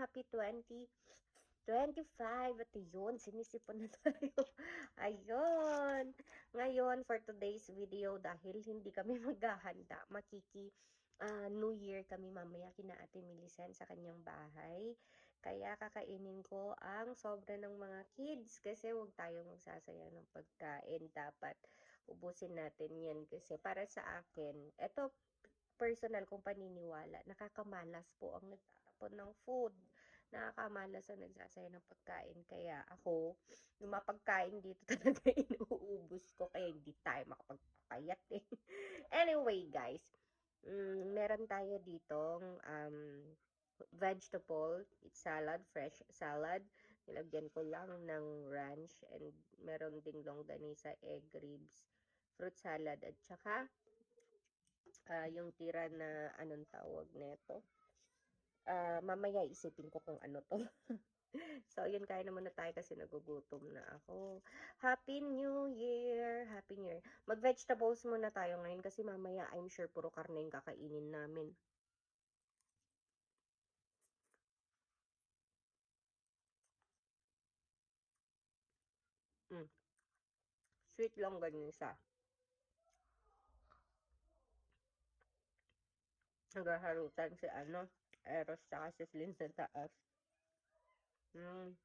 happy 2025. At yun, sinisipon na tayo. Ayun. Ngayon, for today's video, dahil hindi kami maghahanda, New Year kami mamaya kina Ate Millicent sa kanyang bahay. Kaya kakainin ko ang sobra ng mga kids kasi huwag tayong magsasayang ng pagkain. Dapat ubusin natin yan kasi para sa akin, eto personal kong paniniwala, nakakamalas po ang nagtatapon ng food. Nakakamalas ang nagsasayang ng pagkain. Kaya ako, yung mga pagkain dito talaga inuubos ko. Kaya hindi tayo makapagpapayat eh. Anyway, guys, meron tayo ditong vegetable, it's salad, fresh salad. Nilagyan ko lang ng ranch and meron ding longganisa, egg ribs, fruit salad, at saka yung tira na anong tawag nito. Mamaya isipin ko kung ano to. So, yun, kain na muna tayo kasi nagugutom na ako. Happy New Year! Happy New Year! Mag-vegetables muna tayo ngayon kasi mamaya I'm sure puro karne yung kakainin namin. Mm. Sweet lang ganyan siya. Naghaharutan si Eros tsaka si Slim sa taas. Mm.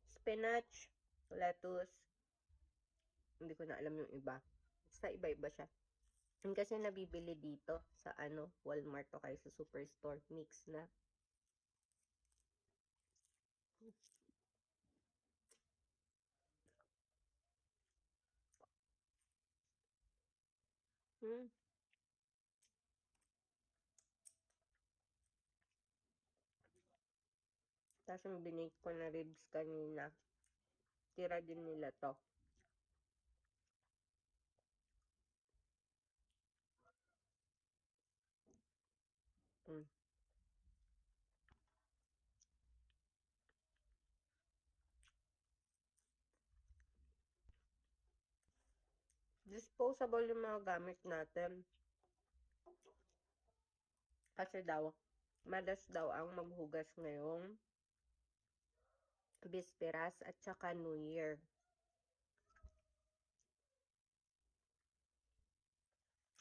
Spinach, lettuce, hindi ko na alam yung iba. Basta iba-iba siya. Yun kasi nabibili dito sa Walmart o kaya sa Superstore. Mix na. Hmm. Tapos yung binake ko na ribs kanina, tira din nila to. Hmm. Disposable yung mga gamit natin. Kasi daw, malas daw ang maghugas ngayong Bisperas at saka New Year.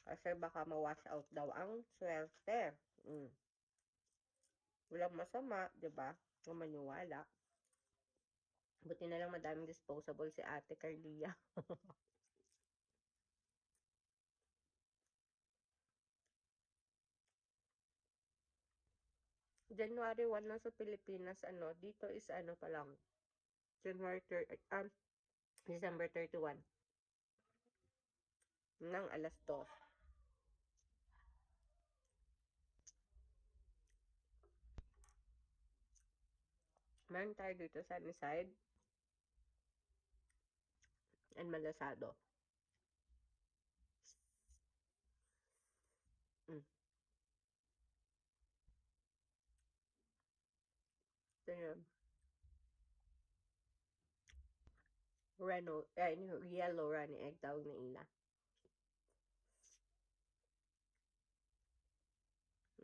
Kasi baka ma-wash out daw ang swerte. Mm. Walang masama, di ba? Kung maniwala. Buti na lang madaming disposable si Ate Carlia. January 1 na sa Pilipinas, dito is pa lang, January 3, December 31, ng alas 2. Meron tayo dito sa Sunnyside and Malasado. Mm. Ito yun. Yellow runny egg tawag na ina.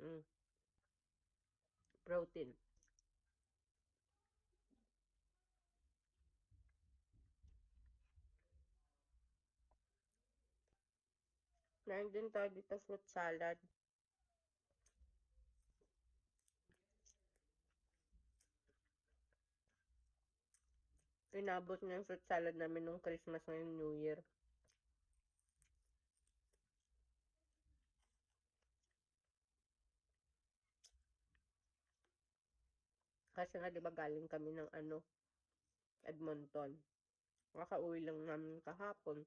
Mm. Protein. Meron din tayo dito fruit salad. Inabot na yung fruit salad namin nung Christmas ngayong New Year. Kasi nga, di ba, galing kami ng Edmonton. Makauwi lang namin kahapon.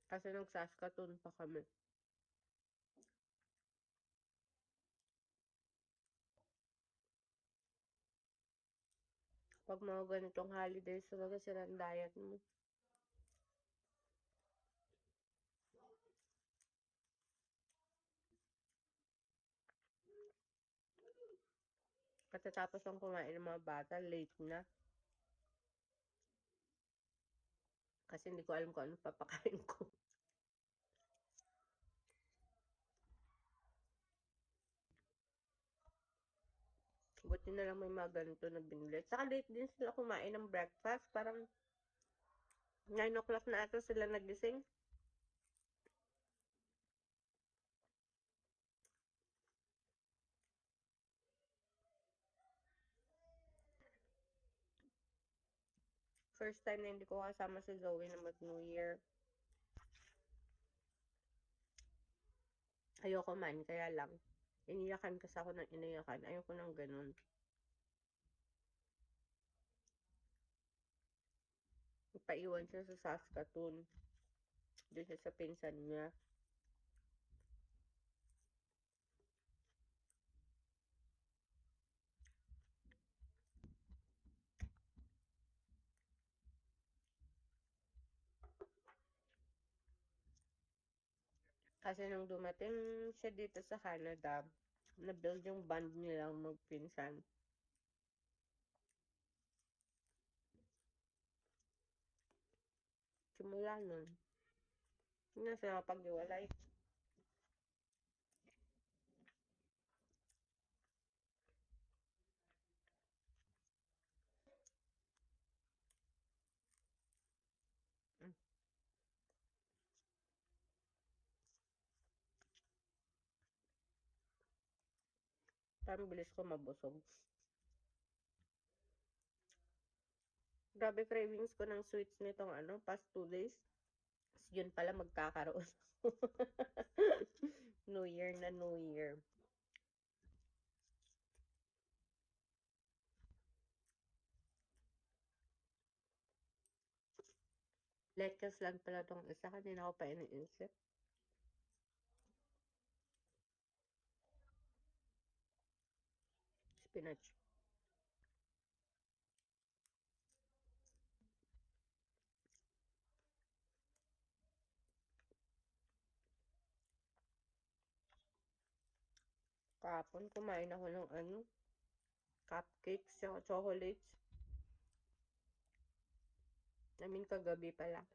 Kasi nag-Saskatoon pa kami. Pag mga ganitong holidays, talaga sila ang diet mo. Katatapos ang kumain ng mga bata, late na. Kasi hindi ko alam kung ano papakain ko. Yun na lang may mga ganito na binili. Saka late din sila kumain ng breakfast. Parang 9 o'clock na ata sila nagising. First time na hindi ko kasama si Zoe na mag-New Year. Ayoko man, kaya lang. Iniyakan kasi ako ng iniyakan. Ayoko nang ganun. Ipaiwan siya sa Saskatoon. Doon siya sa pinsan niya. Kasi nung dumating siya dito sa Canada, na-build yung band nilang magpinsan. Simula nun, hindi na sila kapag-iwalay. Mm. Parang bilis ko mabusog. Grabe cravings ko ng sweets nitong past 2 days. Yun pala magkakaroon. New Year na New Year. Lettuce lang pala tong isa. Kanina ko pa iniisip. Spinach. Kahapon kumain ako ng cupcakes, chocolates. I mean, kagabi pala.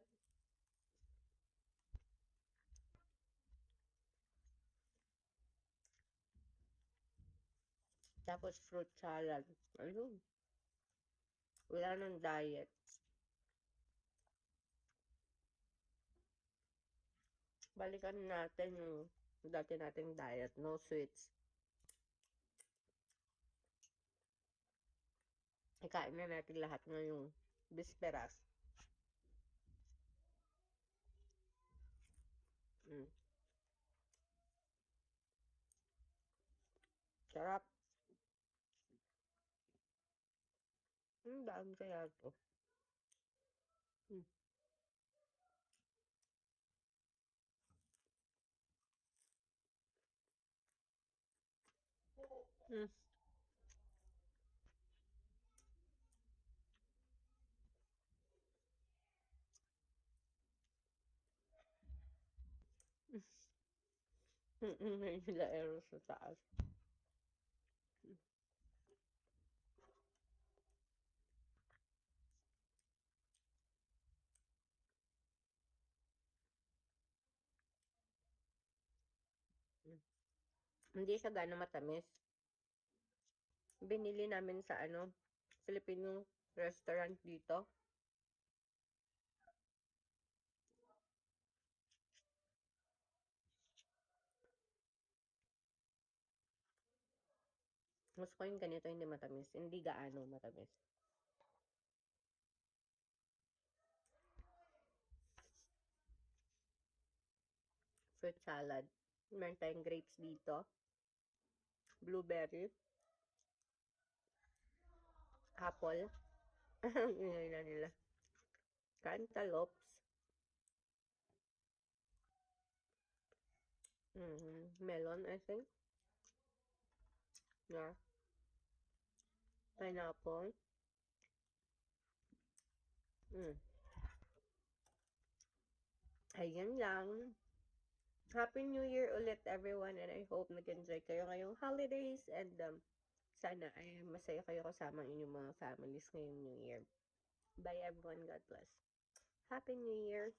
Tapos fruit salad. Ayun. Wala nang diet. Balikan natin yung dati nating diet. No sweets. Ikain na natin lahat ngayong bisperas. Mm. Sarap. Daan kaya to. Mm. Mm. May nila ero sa taas. Mm. Hindi siya gano'ng matamis. Binili namin sa Filipino restaurant dito. Gusto ko yung ganito, hindi matamis. Hindi gaano matamis. Fruit salad. Meron tayong grapes dito. Blueberry. Apple. Ingay na nila. Cantaloupes. Melon, I think. Yeah. Pineapple. Mm. Ayan lang. Happy New Year ulit everyone, and I hope nag-enjoy kayo ngayong holidays, and sana ay masaya kayo kasama ang inyong mga families ngayong New Year. Bye everyone. God bless. Happy New Year.